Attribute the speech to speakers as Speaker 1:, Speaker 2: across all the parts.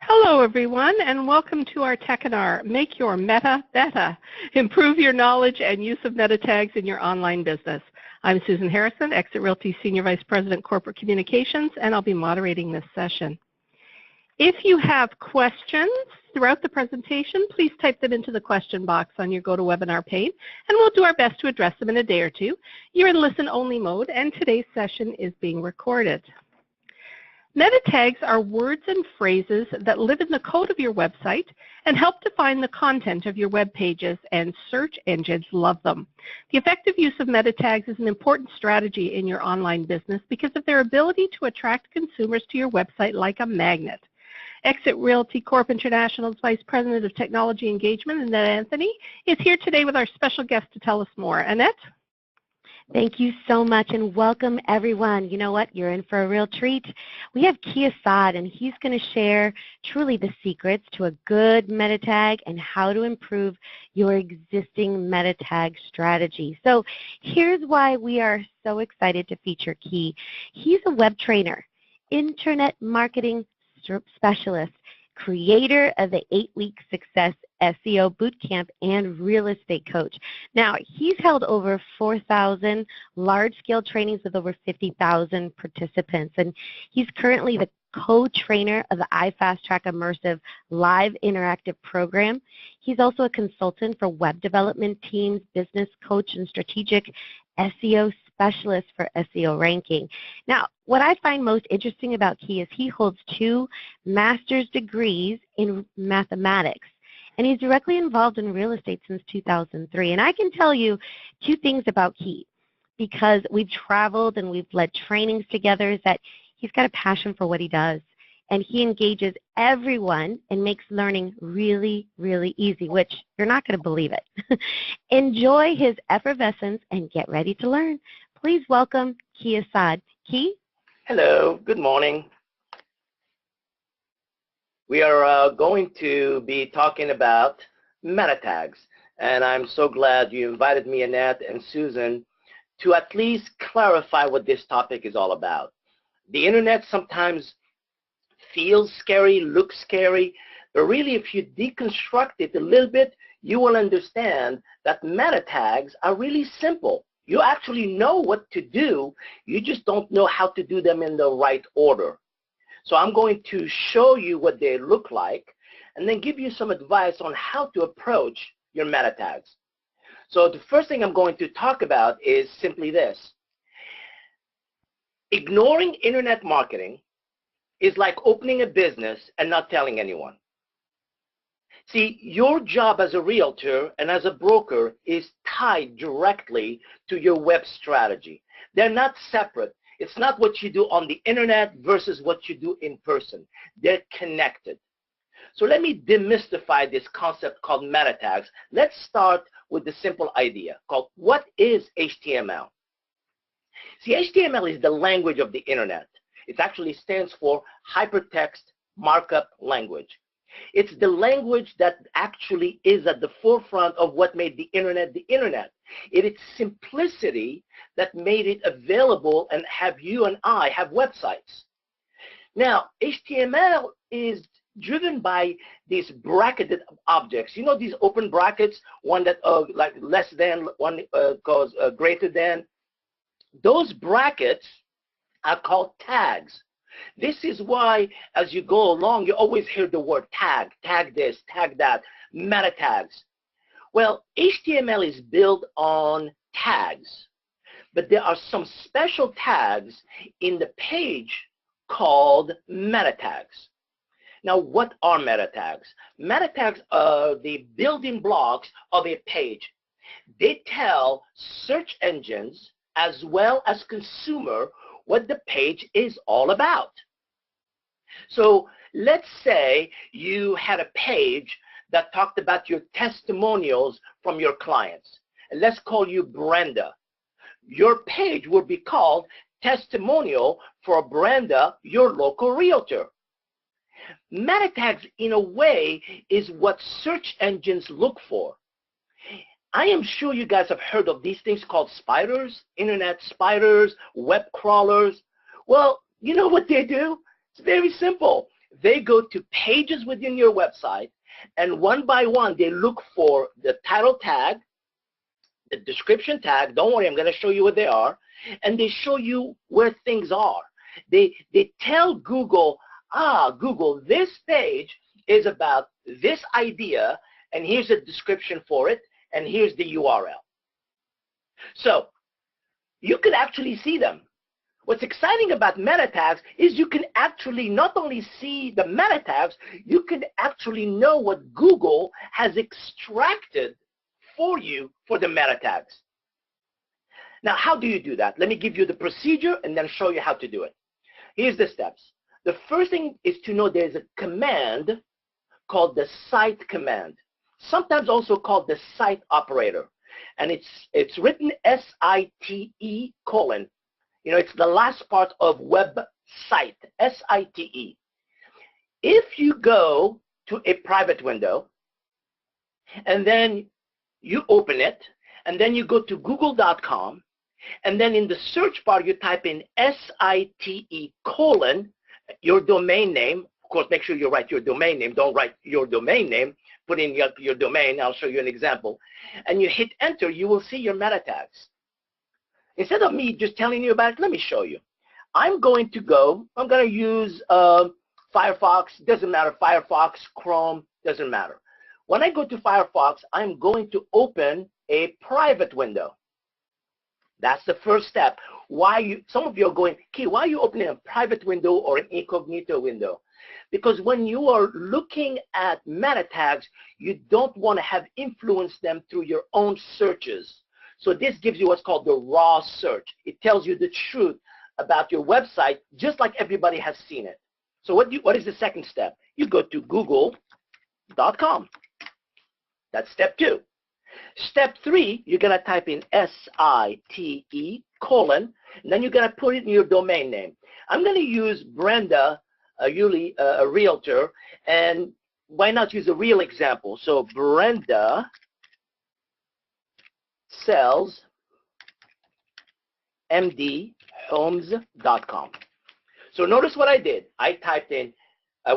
Speaker 1: Hello, everyone, and welcome to our webinar, Make Your Meta Betta, Improve Your Knowledge and Use of Meta Tags in Your Online Business. I'm Susan Harrison, Exit Realty Senior Vice President, Corporate Communications, and I'll be moderating this session. If you have questions throughout the presentation, please type them into the question box on your GoToWebinar pane, and we'll do our best to address them in a day or two. You're in listen-only mode, and today's session is being recorded. Meta tags are words and phrases that live in the code of your website and help define the content of your web pages, and search engines love them. The effective use of meta tags is an important strategy in your online business because of their ability to attract consumers to your website like a magnet. Exit Realty Corp International's Vice President of Technology Engagement, Annette Anthony, is here today with our special guest to tell us more. Annette?
Speaker 2: Thank you so much, and welcome everyone. You know what? You're in for a real treat. We have Key Assad, and he's going to share truly the secrets to a good meta tag and how to improve your existing meta tag strategy. So here's why we are so excited to feature Key. He's a web trainer, internet marketing specialist, creator of the 8-Week Success SEO Bootcamp, and real estate coach. Now, he's held over 4,000 large-scale trainings with over 50,000 participants, and he's currently the co-trainer of the iFastTrack Immersive Live Interactive Program. He's also a consultant for web development teams, business coach, and strategic SEO specialist for SEO ranking. Now, what I find most interesting about Key is he holds 2 master's degrees in mathematics, and he's directly involved in real estate since 2003. And I can tell you 2 things about Key, because we've traveled and we've led trainings together, is that he's got a passion for what he does, and he engages everyone and makes learning really, really easy, which you're not going to believe it. Enjoy his effervescence and get ready to learn. Please welcome Key Assad. Key?
Speaker 3: Hello, good morning. We are going to be talking about meta tags, and I'm so glad you invited me, Annette and Susan, to at least clarify what this topic is all about. The internet sometimes feels scary, looks scary, but really if you deconstruct it a little bit, you will understand that meta tags are really simple. You actually know what to do, you just don't know how to do them in the right order. So I'm going to show you what they look like and then give you some advice on how to approach your meta tags. So the first thing I'm going to talk about is simply this. Ignoring internet marketing is like opening a business and not telling anyone. See, your job as a realtor and as a broker is tied directly to your web strategy. They're not separate. It's not what you do on the internet versus what you do in person. They're connected. So let me demystify this concept called meta tags. Let's start with the simple idea called, what is HTML? See, HTML is the language of the internet. It actually stands for Hypertext Markup Language. It's the language that actually is at the forefront of what made the internet the internet. It's simplicity that made it available and have you and I have websites. Now, HTML is driven by these bracketed objects. You know these open brackets, one that like less than, one goes greater than. Those brackets are called tags. This is why, as you go along, you always hear the word tag, tag this, tag that, meta tags. Well, HTML is built on tags, but there are some special tags in the page called meta tags. Now, what are meta tags? Meta tags are the building blocks of a page. They tell search engines as well as consumer what the page is all about. So let's say you had a page that talked about your testimonials from your clients. And let's call you Brenda. Your page would be called Testimonial for Brenda, your local realtor. Meta tags, in a way, is what search engines look for. I am sure you guys have heard of these things called spiders, internet spiders, web crawlers. Well, you know what they do? It's very simple. they go to pages within your website, and one by one, they look for the title tag, the description tag. Don't worry, I'm going to show you what they are. And they show you where things are. They tell Google, Google, this page is about this idea, and here's a description for it, and here's the URL. So you can actually see them. What's exciting about meta tags is you can actually not only see the meta tags, you can actually know what Google has extracted for you for the meta tags. Now, how do you do that? Let me give you the procedure and then show you how to do it. Here's the steps. The first thing is to know there's a command called the cite command, sometimes also called the cite operator. And it's written S-I-T-E colon. You know, it's the last part of website, S-I-T-E. If you go to a private window, and then you open it, and then you go to google.com, and then in the search bar, you type in S-I-T-E colon, your domain name. Of course, make sure you write your domain name. Don't write your domain name. Put in your domain. I'll show you an example. And you hit enter, you will see your meta tags. Instead of me just telling you about it, let me show you. I'm going to use Firefox, doesn't matter, Firefox, Chrome, doesn't matter. When I go to Firefox, I'm going to open a private window. That's the first step. Some of you are going, Key, why are you opening a private window or an incognito window? Because when you are looking at meta tags, you don't want to have influenced them through your own searches. So this gives you what's called the raw search. It tells you the truth about your website, just like everybody has seen it. So what is the second step? You go to google.com. That's step 2. Step 3, you're going to type in S-I-T-E colon, and then you're going to put it in your domain name. I'm going to use Brenda Yuli, a realtor, and why not use a real example? So Brenda sells mdhomes.com. So notice what I did. I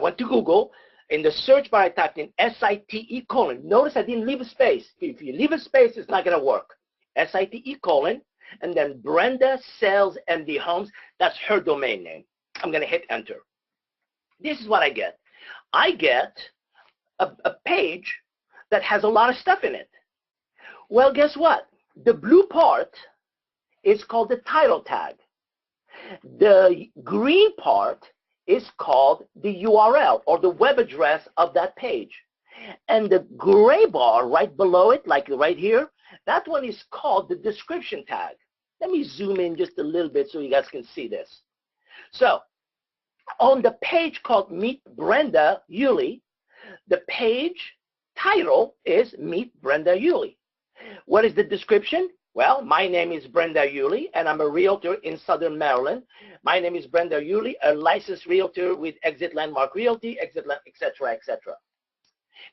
Speaker 3: went to Google. In the search bar, I typed in S-I-T-E colon. Notice I didn't leave a space. If you leave a space, it's not going to work. S-I-T-E colon, and then Brenda sells MD Homes. That's her domain name. I'm going to hit enter. This is what I get. I get a page that has a lot of stuff in it. Well, guess what? The blue part is called the title tag. The green part is called the URL, or the web address of that page. And the gray bar right below it, like right here, that one is called the description tag. Let me zoom in just a little bit so you guys can see this. So on the page called Meet Brenda Yuli, the page title is Meet Brenda Yuli. What is the description? Well, my name is Brenda Yuli, and I'm a realtor in Southern Maryland. My name is Brenda Yuli, a licensed realtor with Exit Landmark Realty, et cetera, et cetera.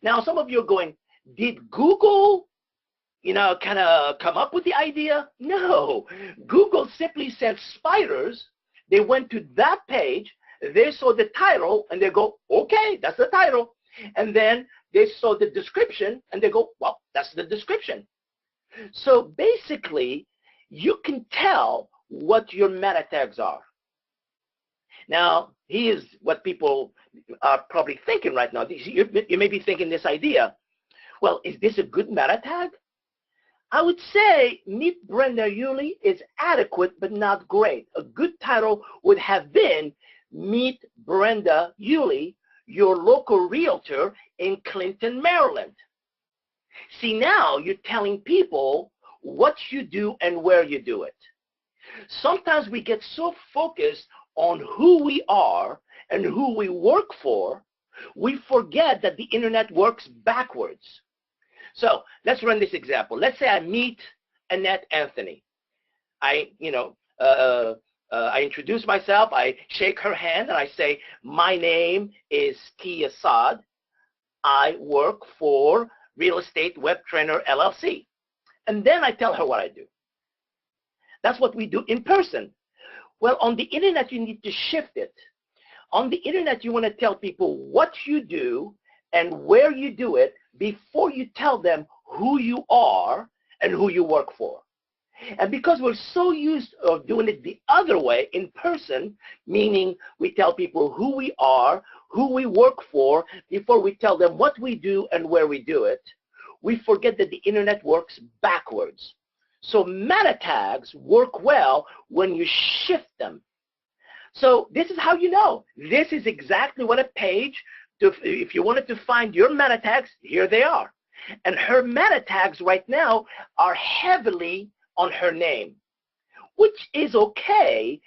Speaker 3: Now, some of you are going, did Google, kind of come up with the idea? No. Google simply sent spiders. They went to that page. They saw the title, and they go, okay, that's the title. And then they saw the description, and they go, well, that's the description. So basically, you can tell what your meta tags are. Now, here's what people are probably thinking right now. You may be thinking this idea, well, is this a good meta tag? I would say Meet Brenda Yuli is adequate but not great. A good title would have been Meet Brenda Yuli, your local realtor in Clinton, Maryland. See, now you're telling people what you do and where you do it. Sometimes we get so focused on who we are and who we work for, we forget that the internet works backwards. So let's run this example. Let's say I meet Annette Anthony. I introduce myself, I shake her hand, and I say, my name is Key Assad. I work for Real Estate Web Trainer LLC. And then I tell her what I do. That's what we do in person. Well, on the internet, you need to shift it. On the internet, you want to tell people what you do and where you do it before you tell them who you are and who you work for. And because we're so used to doing it the other way, in person, meaning we tell people who we are, who we work for, before we tell them what we do and where we do it, we forget that the internet works backwards. So meta tags work well when you shift them. So this is how you know. This is exactly what a page, if you wanted to find your meta tags, here they are. And her meta tags right now are heavily on her name, which is okay,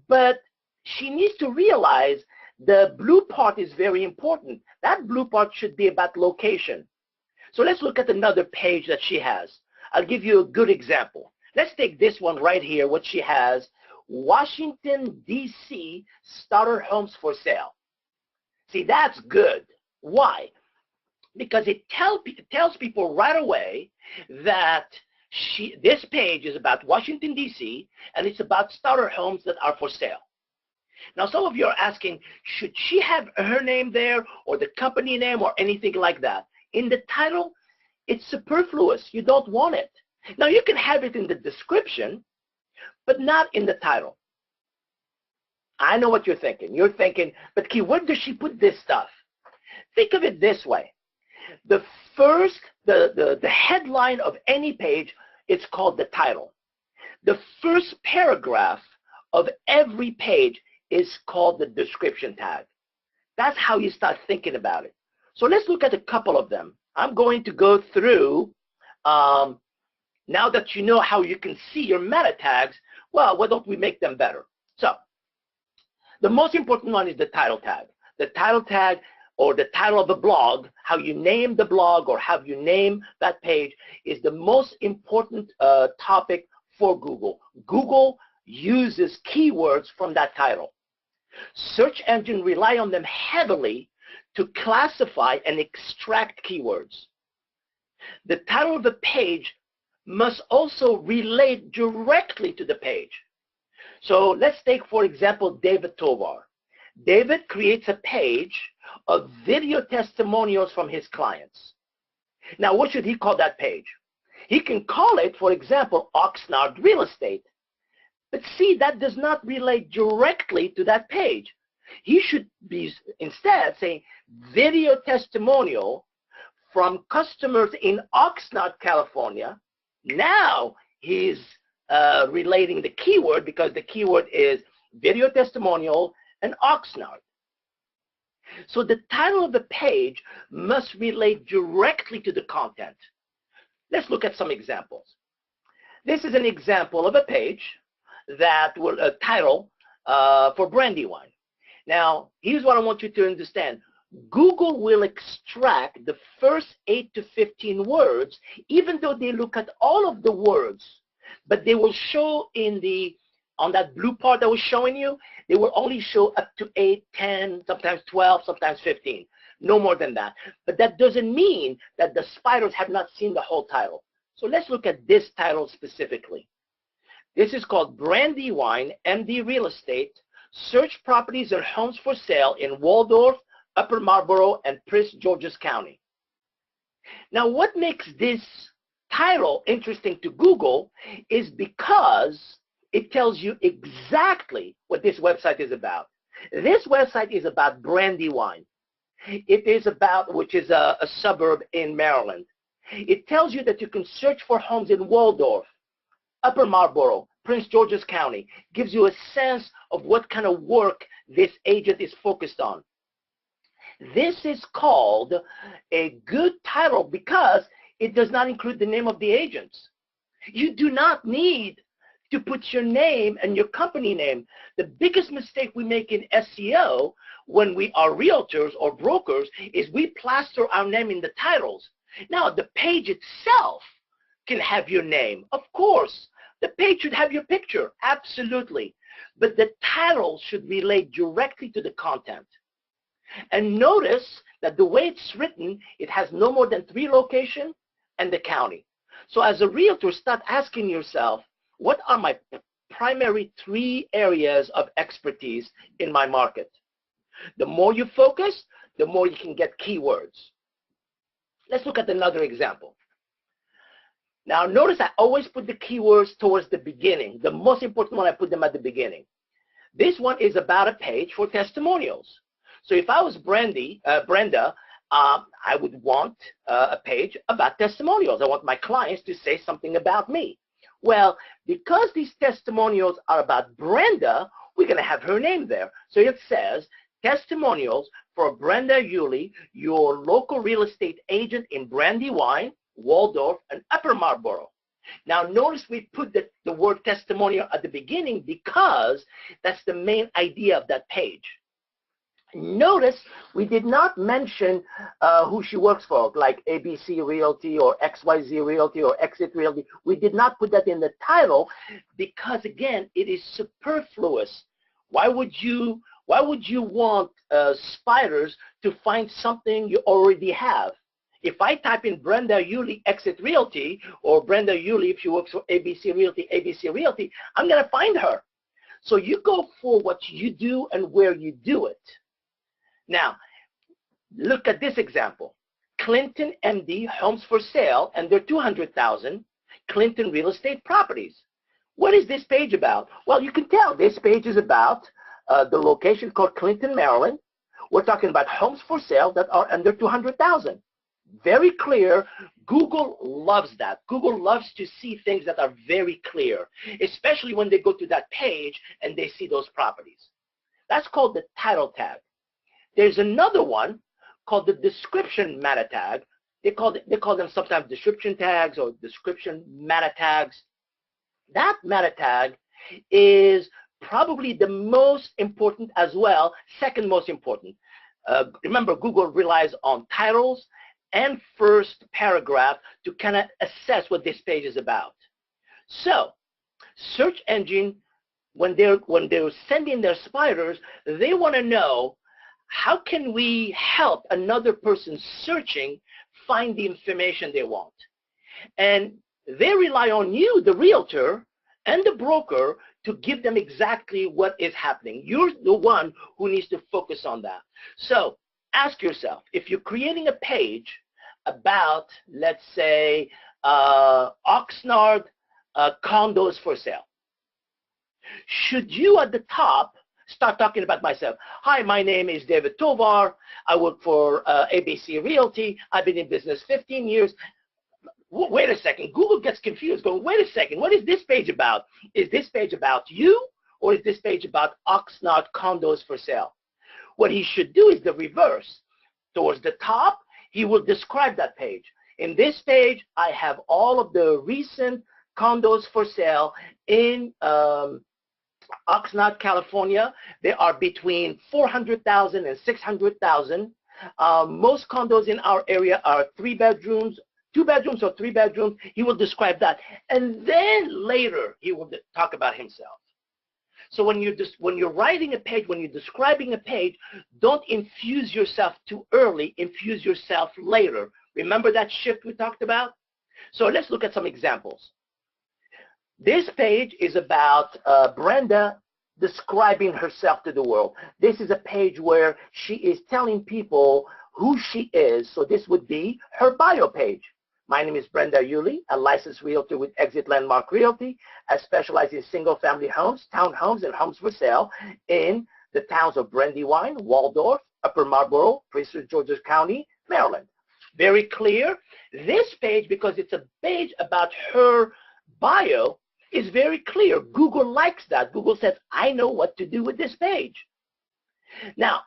Speaker 3: but she needs to realize the blue part is very important. That blue part should be about location. So let's look at another page that she has. I'll give you a good example. Let's take this one right here, what she has, Washington, D.C. starter homes for sale. See, that's good. Why? Because it tells people right away that this page is about Washington, D.C., and it's about starter homes that are for sale. Now, some of you are asking, should she have her name there or the company name or anything like that? In the title, it's superfluous. You don't want it. Now, you can have it in the description, but not in the title. I know what you're thinking. You're thinking, but Key, where does she put this stuff? Think of it this way. The headline of any page, it's called the title. The first paragraph of every page is called the description tag. That's how you start thinking about it. So let's look at a couple of them. I'm going to go through, now that you know how you can see your meta tags, well, why don't we make them better? So the most important one is the title tag. The title tag, or the title of the blog, how you name the blog or how you name that page, is the most important topic for Google. Google uses keywords from that title. Search engines rely on them heavily to classify and extract keywords. The title of the page must also relate directly to the page. So let's take, for example, David Tovar. David creates a page of video testimonials from his clients. Now, what should he call that page? He can call it, for example, Oxnard Real Estate. But see, that does not relate directly to that page. He should be instead saying video testimonial from customers in Oxnard, California. Now he's relating the keyword, because the keyword is video testimonial and Oxnard. So the title of the page must relate directly to the content. Let's look at some examples. This is an example of a page that will title for Brandywine. Now, here's what I want you to understand. Google will extract the first 8 to 15 words, even though they look at all of the words, but they will show on that blue part I was showing you, they will only show up to 8, 10, sometimes 12, sometimes 15. No more than that. But that doesn't mean that the spiders have not seen the whole title. So let's look at this title specifically. This is called Brandywine, MD Real Estate, Search Properties and Homes for Sale in Waldorf, Upper Marlboro, and Prince George's County. Now, what makes this title interesting to Google is because it tells you exactly what this website is about. This website is about Brandywine. It is about, which is a suburb in Maryland. It tells you that you can search for homes in Waldorf, Upper Marlboro, Prince George's County. Gives you a sense of what kind of work this agent is focused on. This is called a good title because it does not include the name of the agents. You do not need to put your name and your company name. The biggest mistake we make in SEO when we are realtors or brokers is we plaster our name in the titles. Now, the page itself can have your name. Of course, the page should have your picture, absolutely. But the title should relate directly to the content. And notice that the way it's written, it has no more than 3 locations and the county. So as a realtor, start asking yourself, what are my primary 3 areas of expertise in my market? The more you focus, the more you can get keywords. Let's look at another example. Now notice I always put the keywords towards the beginning. The most important one, I put them at the beginning. This one is about a page for testimonials. So if I was Brenda, I would want a page about testimonials. I want my clients to say something about me. Well, because these testimonials are about Brenda, we're going to have her name there. So it says, testimonials for Brenda Yulee, your local real estate agent in Brandywine, Waldorf, and Upper Marlboro. Now notice we put the word testimonial at the beginning because that's the main idea of that page. Notice we did not mention who she works for, like ABC Realty or XYZ Realty or Exit Realty. We did not put that in the title because, again, it is superfluous. Why would you want spiders to find something you already have? If I type in Brenda Yulee Exit Realty or Brenda Yulee if she works for ABC Realty, I'm going to find her. So you go for what you do and where you do it. Now, look at this example. Clinton MD Homes for Sale, and they're 200,000 Clinton Real Estate Properties. What is this page about? Well, you can tell this page is about the location called Clinton, Maryland. We're talking about homes for sale that are under 200,000. Very clear. Google loves that. Google loves to see things that are very clear, especially when they go to that page and they see those properties. That's called the title tag. There's another one called the description meta tag. They call them sometimes description tags or description meta tags. That meta tag is probably the most important as well, second most important. Remember, Google relies on titles and first paragraph to kind of assess what this page is about. So, search engine, when they're sending their spiders, they want to know, how can we help another person searching find the information they want? And they rely on you, the realtor, and the broker to give them exactly what is happening. You're the one who needs to focus on that. So ask yourself, if you're creating a page about, let's say, Oxnard condos for sale, should you at the top start talking about myself? Hi, my name is David Tovar. I work for ABC Realty. I've been in business 15 years. Wait a second. Google gets confused, going, wait a second. What is this page about? Is this page about you, or is this page about Oxnard condos for sale? What he should do is the reverse. Towards the top, he will describe that page. In this page, I have all of the recent condos for sale in Oxnard, California. They are between 400,000 and 600,000. Most condos in our area are 3 bedrooms, 2 bedrooms or 3 bedrooms. He will describe that, and then later he will talk about himself. So when you're writing a page, when you're describing a page, don't infuse yourself too early. Infuse yourself later. Remember that shift we talked about? So let's look at some examples. This page is about Brenda describing herself to the world. This is a page where she is telling people who she is. So this would be her bio page. My name is Brenda Yulee, a licensed realtor with Exit Landmark Realty. I specialize in single-family homes, townhomes, and homes for sale in the towns of Brandywine, Waldorf, Upper Marlboro, Prince George's County, Maryland. Very clear. This page, because it's a page about her bio, is very clear. Google likes that. Google says, I know what to do with this page. Now,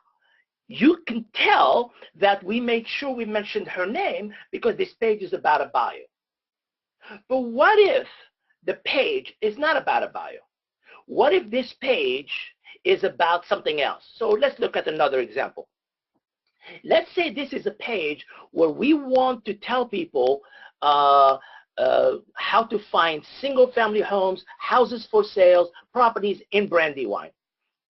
Speaker 3: you can tell that we made sure we mentioned her name because this page is about a bio. But what if the page is not about a bio? What if this page is about something else? So let's look at another example. Let's say this is a page where we want to tell people how to find single-family homes, houses for sales, properties in Brandywine.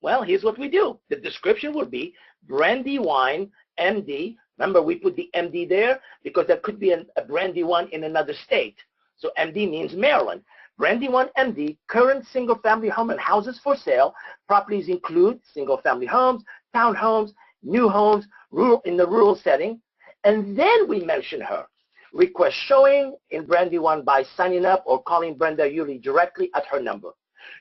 Speaker 3: Well, here's what we do. The description would be Brandywine MD. Remember, we put the MD there because there could be a Brandywine in another state. So MD means Maryland. Brandywine MD, current single-family home and houses for sale. Properties include single-family homes, townhomes, new homes, in the rural setting, and then we mention her. Request showing in Brandywine by signing up or calling Brenda Yulee directly at her number.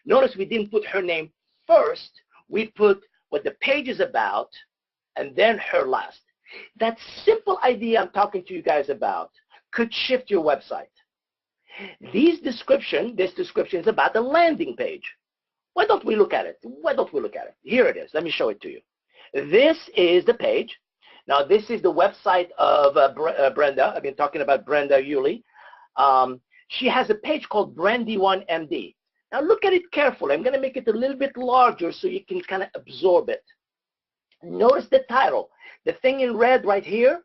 Speaker 3: Notice we didn't put her name first. We put what the page is about and then her last. That simple idea I'm talking to you guys about could shift your website. This description is about the landing page. Why don't we look at it? Here it is. Let me show it to you. This is the page. Now, this is the website of Brenda. I've been talking about Brenda Yulee. She has a page called Brandywine MD. Now, look at it carefully. I'm going to make it a little bit larger so you can kind of absorb it. Notice the title. The thing in red right here,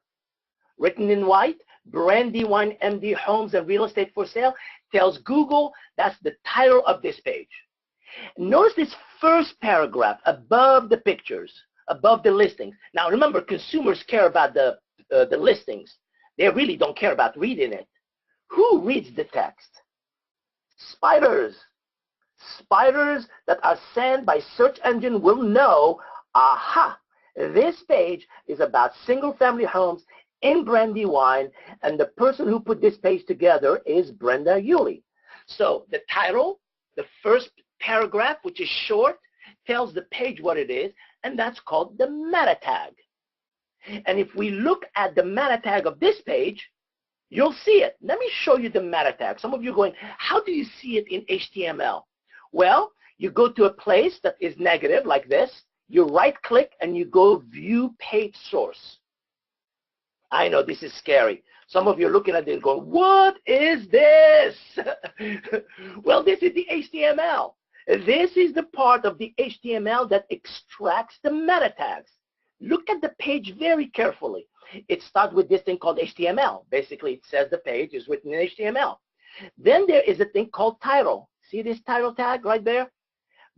Speaker 3: written in white, Brandywine MD Homes and Real Estate for Sale, tells Google that's the title of this page. Notice this first paragraph above the pictures, above the listings. Now remember, consumers care about the listings. They really don't care about reading it. Who reads the text? Spiders. Spiders that are sent by search engine will know, aha, this page is about single-family homes in Brandywine, and the person who put this page together is Brenda Yulee. So the title, the first paragraph, which is short, tells the page what it is, and that's called the meta tag. And if we look at the meta tag of this page, you'll see it. Let me show you the meta tag. Some of you are going, how do you see it in HTML? Well, you go to a place that is negative like this, you right-click, and you go View Page Source. I know this is scary. Some of you are looking at this going, what is this? Well, this is the HTML. This is the part of the HTML that extracts the meta tags. Look at the page very carefully. It starts with this thing called HTML. Basically, it says the page is written in HTML. Then there is a thing called title. See this title tag right there?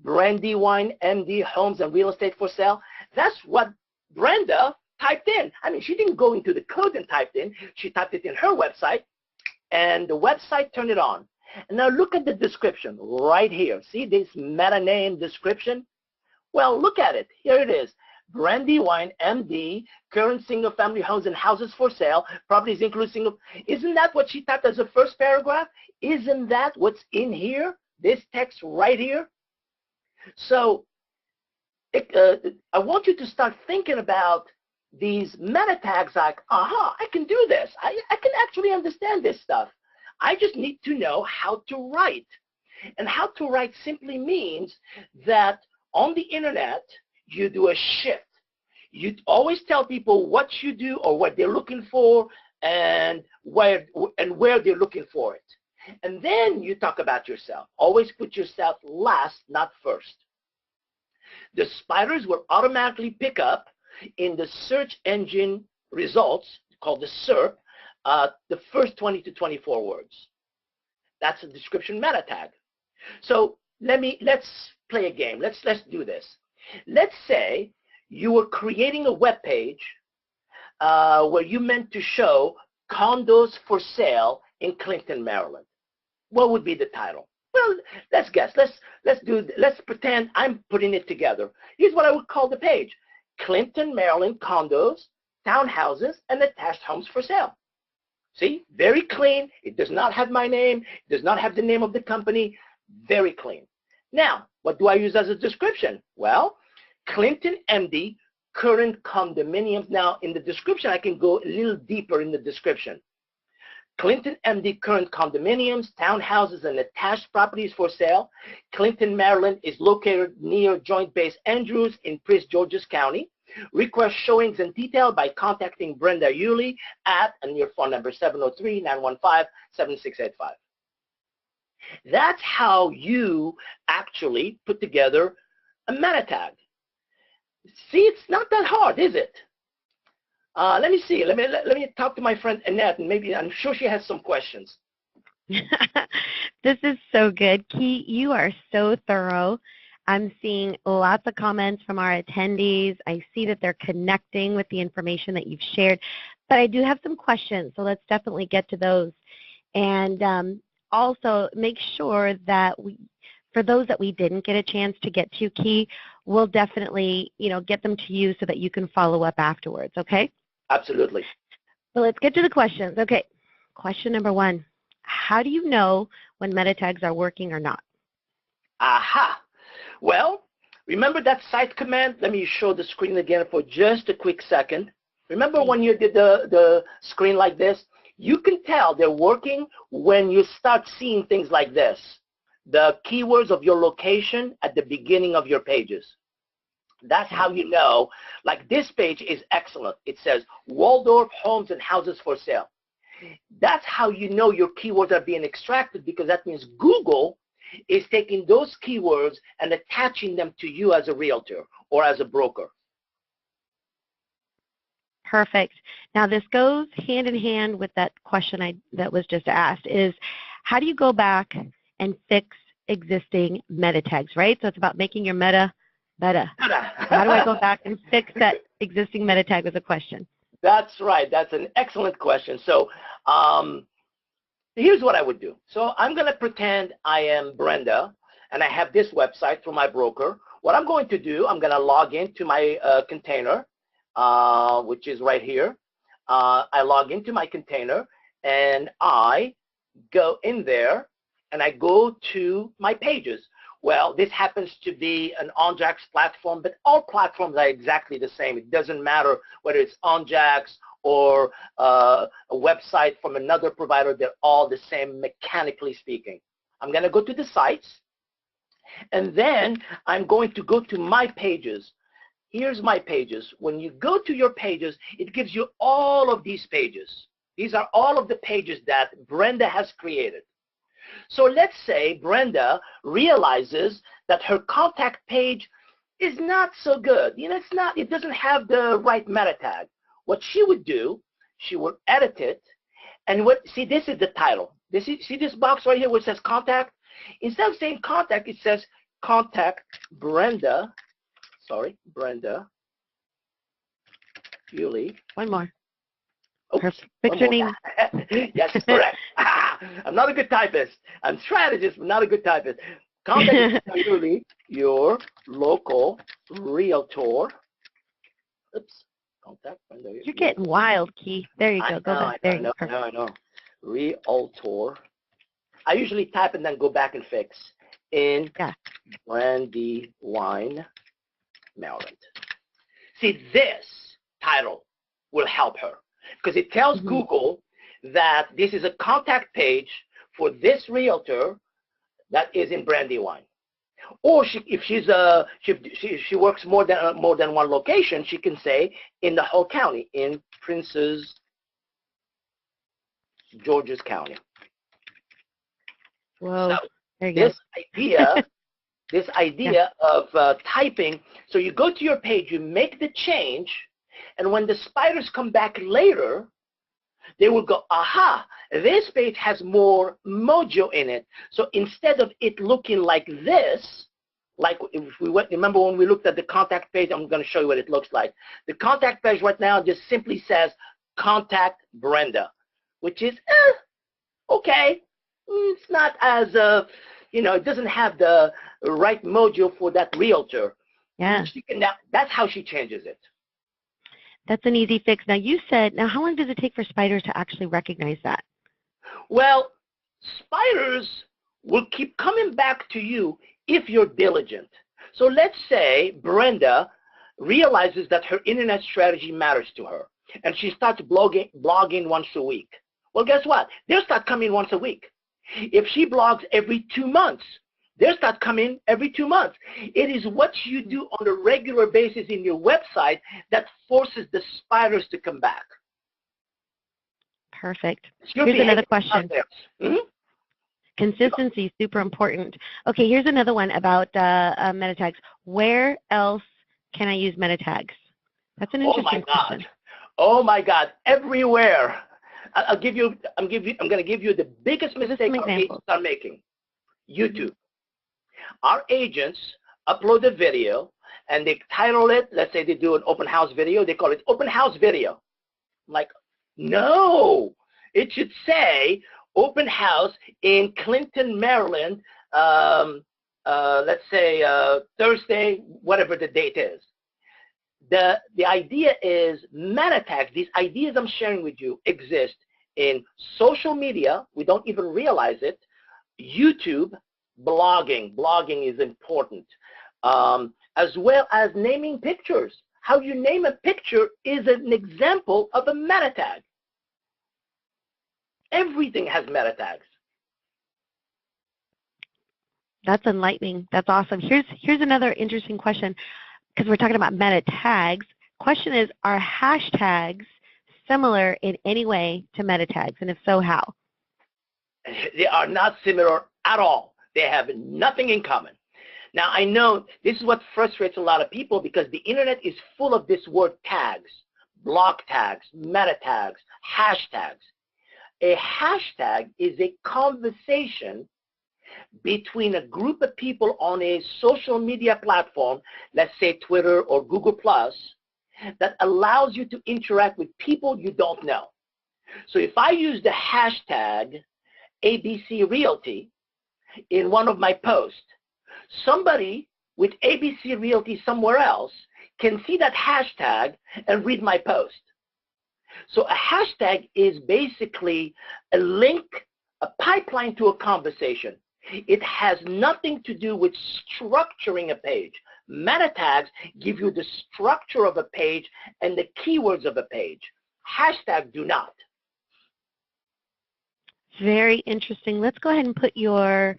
Speaker 3: Brandywine MD Homes and Real Estate for Sale. That's what Brenda typed in. I mean, she didn't go into the code and typed in. She typed it in her website, and the website turned it on. And now look at the description right here. See this meta name description? Well, look at it. Here it is. Brandywine MD, current single-family homes and houses for sale. Properties include single. Isn't that what she typed as the first paragraph? Isn't that what's in here? This text right here? So I want you to start thinking about these meta tags like, aha, I can do this. I can actually understand this stuff. I just need to know how to write. And how to write simply means that on the internet, you do a shift. You always tell people what you do or what they're looking for and where they're looking for it. And then you talk about yourself. Always put yourself last, not first. The spiders will automatically pick up in the search engine results, called the SERP, the first 20 to 24 words. That's a description meta tag. So let's play a game. Let's do this. Let's say you were creating a web page where you meant to show condos for sale in Clinton, Maryland. What would be the title? Well, let's guess. Let's pretend I'm putting it together. Here's what I would call the page: Clinton, Maryland condos, townhouses, and attached homes for sale. See, very clean. It does not have my name. It does not have the name of the company. Very clean. Now, what do I use as a description? Well, Clinton MD, current condominiums. Now, in the description, I can go a little deeper in the description. Clinton MD, current condominiums, townhouses, and attached properties for sale. Clinton, Maryland is located near Joint Base Andrews in Prince George's County. Request showings and detail by contacting Brenda Yulee at, and your phone number, 703-915-7685. That's how you actually put together a meta tag. See, it's not that hard, is it? Let me see. Let me talk to my friend Annette, and maybe I'm sure she has some questions.
Speaker 2: This is so good. Key, you are so thorough. I'm seeing lots of comments from our attendees. I see that they're connecting with the information that you've shared. But I do have some questions, so let's definitely get to those. And also make sure that for those that we didn't get a chance to get to, Key, we'll definitely, get them to you so that you can follow up afterwards, okay?
Speaker 3: Absolutely.
Speaker 2: So let's get to the questions. Okay, question number 1. How do you know when meta tags are working or not?
Speaker 3: Aha. Well, remember that site command? Let me show the screen again for just a quick second. Remember when you did the screen like this? You can tell they're working when you start seeing things like this. The keywords of your location at the beginning of your pages. That's how you know, like this page is excellent. It says Waldorf homes and houses for sale. That's how you know your keywords are being extracted, because that means Google is taking those keywords and attaching them to you as a realtor or as a broker.
Speaker 2: Perfect. Now this goes hand in hand with that question that was just asked, is how do you go back and fix existing meta tags, right? So it's about making your meta better. How do I go back and fix that existing meta tag was a question.
Speaker 3: That's right. That's an excellent question. So here's what I would do. So I'm going to pretend I am Brenda, and I have this website through my broker. What I'm going to do, I'm going to log into my container, which is right here. I log into my container, and I go in there, and I go to my pages. Well, this happens to be an OnJax platform, but all platforms are exactly the same. It doesn't matter whether it's OnJax or a website from another provider. They're all the same, mechanically speaking. I'm going to go to the sites, and then I'm going to go to my pages. Here's my pages. When you go to your pages, it gives you all of these pages. These are all of the pages that Brenda has created. So let's say Brenda realizes that her contact page is not so good. It doesn't have the right meta tag. What she would do, she would edit it, and see, this is the title. See this box right here where it says contact? Instead of saying contact, it says contact Brenda. Sorry, Brenda Julie.
Speaker 2: One more.
Speaker 3: Oops,
Speaker 2: perfect. Fix your name.
Speaker 3: Yes, correct. I'm not a good typist. I'm a strategist, but not a good typist. Contact Julie, your local realtor. Oops. Contact Brenda.
Speaker 2: You're getting wild, Keith. There you go. Go back. There you go.
Speaker 3: I know. Realtor. I usually type and then go back and fix in Brandywine, Maryland. See, this title will help her because it tells Google that this is a contact page for this realtor that is in Brandywine. Or if she works more than one location, she can say in the whole county, in Prince George's County.
Speaker 2: Whoa.
Speaker 3: So
Speaker 2: there you go.
Speaker 3: this idea of typing, so you go to your page, you make the change, and when the spiders come back later, they will go, aha, this page has more mojo in it. So instead of it looking like this, like if we went, remember when we looked at the contact page, I'm going to show you what it looks like. The contact page right now just simply says contact Brenda, which is, okay. It's not as, it doesn't have the right mojo for that realtor.
Speaker 2: Yeah.
Speaker 3: That's how she changes it.
Speaker 2: That's an easy fix. Now you said, how long does it take for spiders to actually recognize that?
Speaker 3: Well, spiders will keep coming back to you if you're diligent. So let's say Brenda realizes that her internet strategy matters to her, and she starts blogging once a week. Well, guess what? They'll start coming once a week. If she blogs every 2 months, they'll start coming every 2 months. It is what you do on a regular basis in your website that forces the spiders to come back.
Speaker 2: Perfect. Here's another question. Consistency is super important. Okay, here's another one about meta tags. Where else can I use meta tags? That's an interesting question.
Speaker 3: Oh my God! Everywhere. I'm going to give you the biggest mistake our agents are making. YouTube. Our agents upload a video and they title it. Let's say they do an open house video. They call it open house video. I'm like, no, it should say open house in Clinton, Maryland, let's say Thursday, whatever the date is. The idea is meta tags, these ideas I'm sharing with you exist in social media, we don't even realize it, YouTube, blogging is important, as well as naming pictures. How you name a picture is an example of a meta tag. Everything has meta tags.
Speaker 2: That's enlightening. That's awesome. Here's another interesting question, because we're talking about meta tags. Question is, are hashtags similar in any way to meta tags, and if so, how?
Speaker 3: They are not similar at all. They have nothing in common. Now, I know this is what frustrates a lot of people, because the internet is full of this word tags, block tags, meta tags, hashtags. A hashtag is a conversation between a group of people on a social media platform, let's say Twitter or Google+, that allows you to interact with people you don't know. So if I use the hashtag ABC Realty in one of my posts, somebody with ABC Realty somewhere else can see that hashtag and read my post. So a hashtag is basically a link, a pipeline to a conversation. It has nothing to do with structuring a page. Meta tags give you the structure of a page and the keywords of a page. Hashtags do not.
Speaker 2: Very interesting. Let's go ahead and put your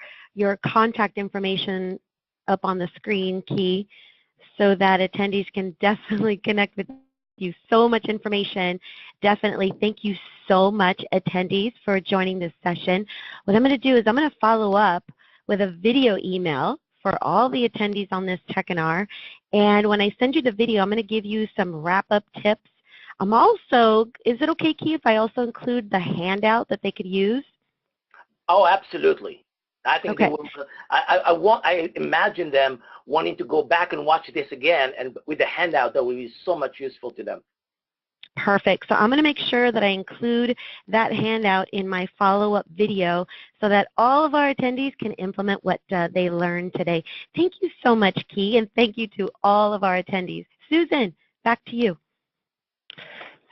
Speaker 2: contact information up on the screen, Key, so that attendees can definitely connect with you. So much information. Definitely. Thank you so much, attendees, for joining this session. What I'm going to do is I'm going to follow up with a video email for all the attendees on this webinar. And when I send you the video, I'm going to give you some wrap-up tips. I'm also, is it okay, Key, if I also include the handout that they could use?
Speaker 3: Oh, absolutely. I think
Speaker 2: okay.
Speaker 3: They will. I imagine them wanting to go back and watch this again, and with the handout that will be so much useful to them.
Speaker 2: Perfect. So I'm going to make sure that I include that handout in my follow-up video so that all of our attendees can implement what they learned today. Thank you so much, Key, and thank you to all of our attendees. Susan, back to you.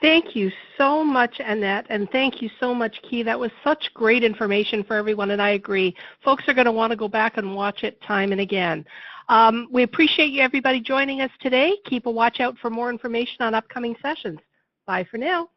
Speaker 1: Thank you so much, Annette, and thank you so much, Key. That was such great information for everyone, and I agree. Folks are going to want to go back and watch it time and again. We appreciate you, everybody, joining us today. Keep a watch out for more information on upcoming sessions. Bye for now.